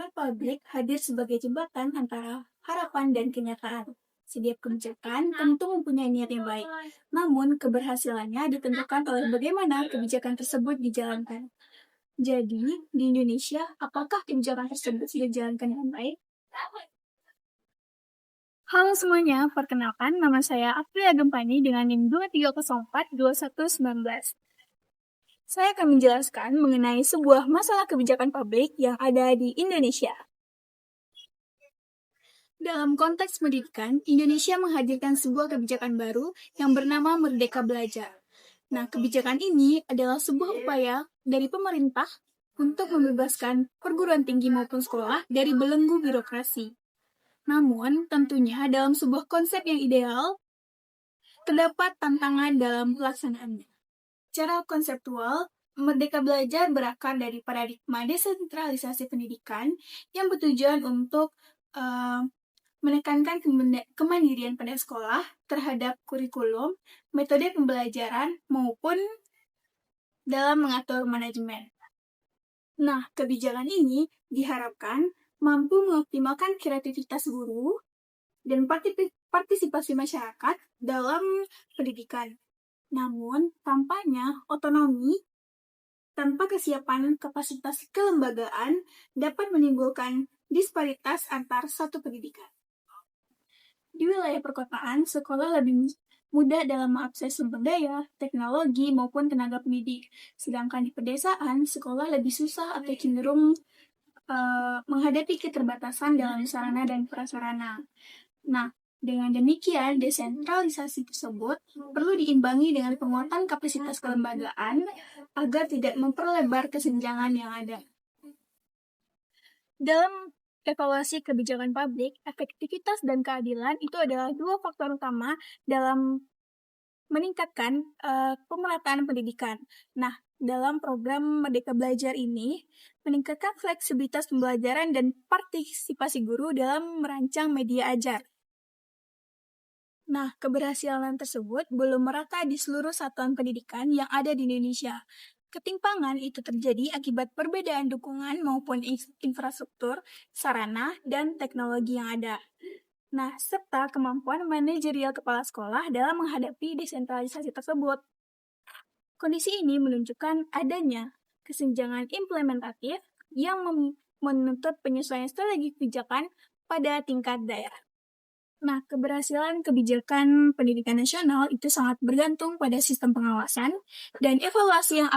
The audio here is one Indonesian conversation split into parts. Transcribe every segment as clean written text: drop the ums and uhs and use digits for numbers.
Kebijakan publik hadir sebagai jembatan antara harapan dan kenyataan. Setiap kebijakan tentu mempunyai niat yang baik, namun keberhasilannya ditentukan oleh bagaimana kebijakan tersebut dijalankan. Jadi, di Indonesia, apakah kebijakan tersebut sudah dijalankan dengan baik? Halo semuanya, perkenalkan nama saya Aprilia Gempani dengan NIM 23042119. Saya akan menjelaskan mengenai sebuah masalah kebijakan publik yang ada di Indonesia. Dalam konteks pendidikan, Indonesia menghadirkan sebuah kebijakan baru yang bernama Merdeka Belajar. Nah, kebijakan ini adalah sebuah upaya dari pemerintah untuk membebaskan perguruan tinggi maupun sekolah dari belenggu birokrasi. Namun, tentunya dalam sebuah konsep yang ideal, terdapat tantangan dalam pelaksanaannya. Secara konseptual, Merdeka Belajar berakar dari paradigma desentralisasi pendidikan yang bertujuan untuk menekankan kemandirian pada sekolah terhadap kurikulum, metode pembelajaran, maupun dalam mengatur manajemen. Nah, kebijakan ini diharapkan mampu mengoptimalkan kreativitas guru dan partisipasi masyarakat dalam pendidikan. Namun, tampaknya otonomi tanpa kesiapan kapasitas kelembagaan dapat menimbulkan disparitas antar satu pendidikan. Di wilayah perkotaan, sekolah lebih mudah dalam mengakses sumber daya, teknologi, maupun tenaga pendidik. Sedangkan di pedesaan, sekolah lebih susah atau cenderung menghadapi keterbatasan dalam sarana dan prasarana. Nah, dengan demikian, desentralisasi tersebut perlu diimbangi dengan penguatan kapasitas kelembagaan agar tidak memperlebar kesenjangan yang ada. Dalam evaluasi kebijakan publik, efektivitas dan keadilan itu adalah dua faktor utama dalam meningkatkan pemerataan pendidikan. Nah, dalam program Merdeka Belajar ini, meningkatkan fleksibilitas pembelajaran dan partisipasi guru dalam merancang media ajar. Nah, keberhasilan tersebut belum merata di seluruh satuan pendidikan yang ada di Indonesia. Ketimpangan itu terjadi akibat perbedaan dukungan maupun infrastruktur, sarana, dan teknologi yang ada. Nah, serta kemampuan manajerial kepala sekolah dalam menghadapi desentralisasi tersebut. Kondisi ini menunjukkan adanya kesenjangan implementatif yang menuntut penyesuaian strategi kebijakan pada tingkat daerah. Nah, keberhasilan kebijakan pendidikan nasional itu sangat bergantung pada sistem pengawasan dan evaluasi yang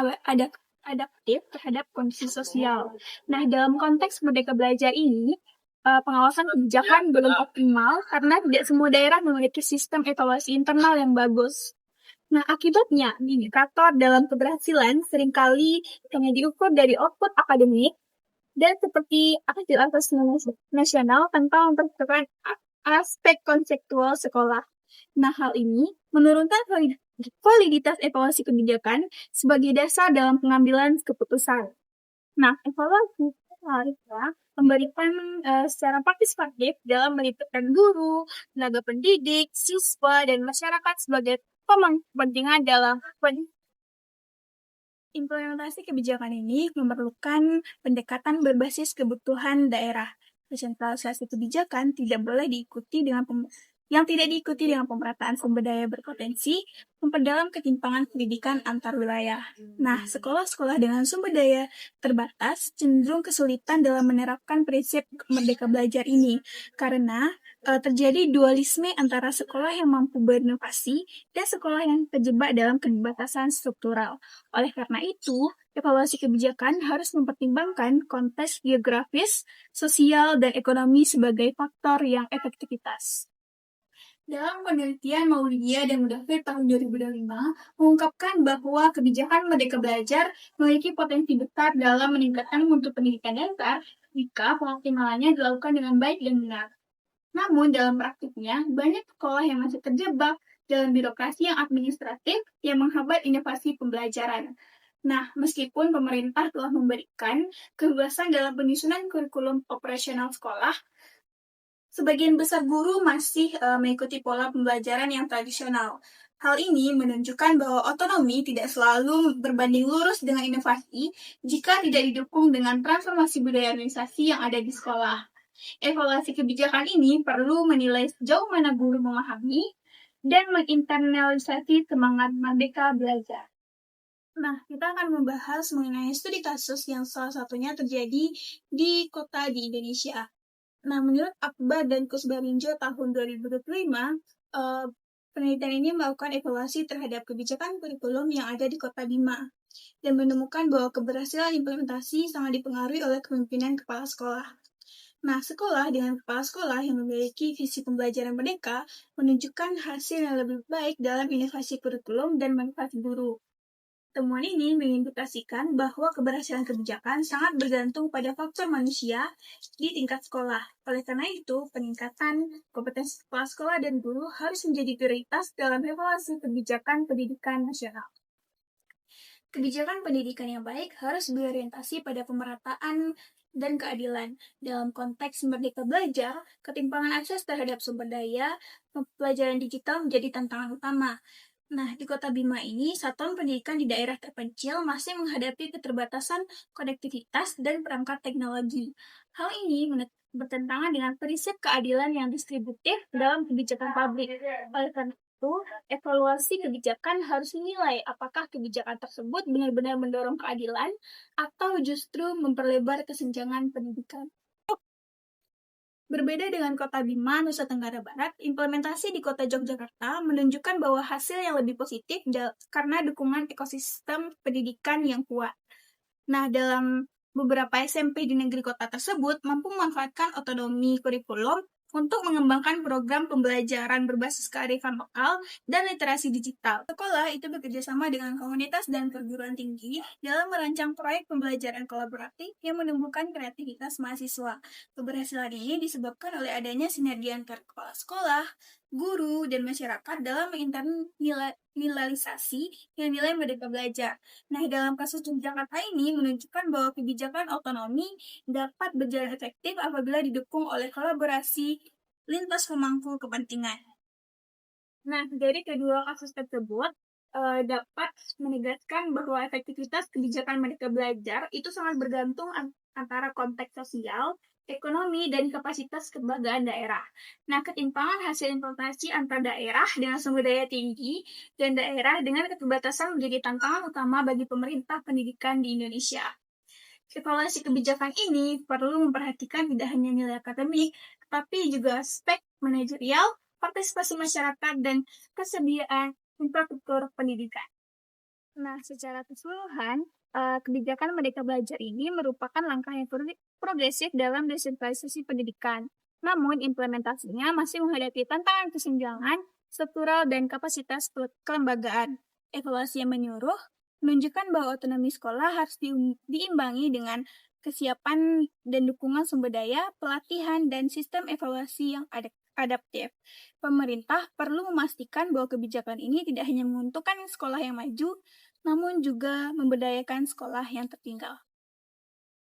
adaptif terhadap kondisi sosial. Nah, dalam konteks Merdeka Belajar ini, pengawasan kebijakan belum optimal karena tidak semua daerah memiliki sistem evaluasi internal yang bagus. Nah, akibatnya, indikator dalam keberhasilan seringkali hanya diukur dari output akademik dan seperti hasil nasional tanpa memperhatikan aspek konseptual sekolah. Nah, hal ini menurunkan validitas evaluasi kebijakan sebagai dasar dalam pengambilan keputusan. Nah, evaluasi seharusnya memberikan secara partisipatif dalam melibatkan guru, tenaga pendidik, siswa, dan masyarakat sebagai pemangku kepentingan dalam implementasi kebijakan ini memerlukan pendekatan berbasis kebutuhan daerah. Desentralisasi kebijakan tidak diikuti dengan pemerataan sumber daya berpotensi, memperdalam ketimpangan pendidikan antar wilayah. Nah, sekolah-sekolah dengan sumber daya terbatas cenderung kesulitan dalam menerapkan prinsip Merdeka Belajar ini, karena terjadi dualisme antara sekolah yang mampu berinovasi dan sekolah yang terjebak dalam keterbatasan struktural. Oleh karena itu, evaluasi kebijakan harus mempertimbangkan konteks geografis, sosial, dan ekonomi sebagai faktor yang efektivitas. Dalam penelitian Maulidia dan Mudafir tahun 2025, mengungkapkan bahwa kebijakan Merdeka Belajar memiliki potensi besar dalam meningkatkan mutu pendidikan dasar jika pengoptimalannya dilakukan dengan baik dan benar. Namun, dalam praktiknya, banyak sekolah yang masih terjebak dalam birokrasi yang administratif yang menghambat inovasi pembelajaran. Nah, meskipun pemerintah telah memberikan kebebasan dalam penyusunan kurikulum operasional sekolah, Sebagian besar guru masih mengikuti pola pembelajaran yang tradisional. Hal ini menunjukkan bahwa otonomi tidak selalu berbanding lurus dengan inovasi jika tidak didukung dengan transformasi budaya organisasi yang ada di sekolah. Evaluasi kebijakan ini perlu menilai sejauh mana guru memahami dan menginternalisasi semangat merdeka belajar. Nah, kita akan membahas mengenai studi kasus yang salah satunya terjadi di kota di Indonesia. Nah, menurut Akbar dan Kusbarinjo tahun 2025, penelitian ini melakukan evaluasi terhadap kebijakan kurikulum yang ada di Kota Bima dan menemukan bahwa keberhasilan implementasi sangat dipengaruhi oleh kepemimpinan kepala sekolah. Nah, sekolah dengan kepala sekolah yang memiliki visi pembelajaran merdeka menunjukkan hasil yang lebih baik dalam inovasi kurikulum dan manfaat guru. Temuan ini mengindikasikan bahwa keberhasilan kebijakan sangat bergantung pada faktor manusia di tingkat sekolah. Oleh karena itu, peningkatan kompetensi kepala sekolah dan guru harus menjadi prioritas dalam evaluasi kebijakan pendidikan nasional. Kebijakan pendidikan yang baik harus berorientasi pada pemerataan dan keadilan. Dalam konteks merdeka belajar, ketimpangan akses terhadap sumber daya, pelajaran digital menjadi tantangan utama. Nah, di Kota Bima ini, satuan pendidikan di daerah terpencil masih menghadapi keterbatasan konektivitas dan perangkat teknologi. Hal ini bertentangan dengan prinsip keadilan yang distributif dalam kebijakan publik. Oleh karena itu, evaluasi kebijakan harus dinilai apakah kebijakan tersebut benar-benar mendorong keadilan atau justru memperlebar kesenjangan pendidikan. Berbeda dengan Kota Bima, Nusa Tenggara Barat, implementasi di Kota Yogyakarta menunjukkan bahwa hasil yang lebih positif karena dukungan ekosistem pendidikan yang kuat. Nah, dalam beberapa SMP di negeri kota tersebut mampu memanfaatkan otonomi kurikulum untuk mengembangkan program pembelajaran berbasis kearifan lokal dan literasi digital. Sekolah itu bekerja sama dengan komunitas dan perguruan tinggi dalam merancang proyek pembelajaran kolaboratif yang menumbuhkan kreativitas mahasiswa. Keberhasilan ini disebabkan oleh adanya sinergi antar kepala sekolah, guru, dan masyarakat dalam menginternalisasi nilai merdeka belajar. Nah, dalam kasus Yogyakarta ini menunjukkan bahwa kebijakan otonomi dapat berjalan efektif apabila didukung oleh kolaborasi lintas pemangku kepentingan. Nah, dari kedua kasus tersebut dapat menegaskan bahwa efektivitas kebijakan merdeka belajar itu sangat bergantung antara konteks sosial, ekonomi, dan kapasitas kelembagaan daerah. Nah, ketimpangan hasil implementasi antar daerah dengan sumber daya tinggi dan daerah dengan keterbatasan menjadi tantangan utama bagi pemerintah pendidikan di Indonesia. Evaluasi kebijakan ini perlu memperhatikan tidak hanya nilai akademik, tetapi juga aspek manajerial, partisipasi masyarakat, dan kesediaan infrastruktur pendidikan. Nah, secara keseluruhan, kebijakan Merdeka Belajar ini merupakan langkah yang progresif dalam desentralisasi pendidikan. Namun, implementasinya masih menghadapi tantangan kesenjangan, struktural, dan kapasitas kelembagaan. Evaluasi yang menunjukkan bahwa otonomi sekolah harus diimbangi dengan kesiapan dan dukungan sumber daya, pelatihan, dan sistem evaluasi yang adaptif. Pemerintah perlu memastikan bahwa kebijakan ini tidak hanya menguntungkan sekolah yang maju, namun juga memberdayakan sekolah yang tertinggal.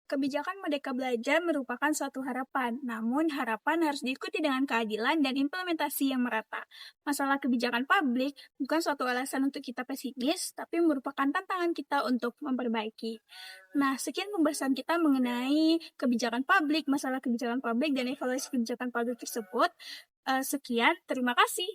Kebijakan Merdeka Belajar merupakan suatu harapan, namun harapan harus diikuti dengan keadilan dan implementasi yang merata. Masalah kebijakan publik bukan suatu alasan untuk kita pesimis, tapi merupakan tantangan kita untuk memperbaiki. Nah, sekian pembahasan kita mengenai kebijakan publik, masalah kebijakan publik, dan evaluasi kebijakan publik tersebut. Sekian, terima kasih.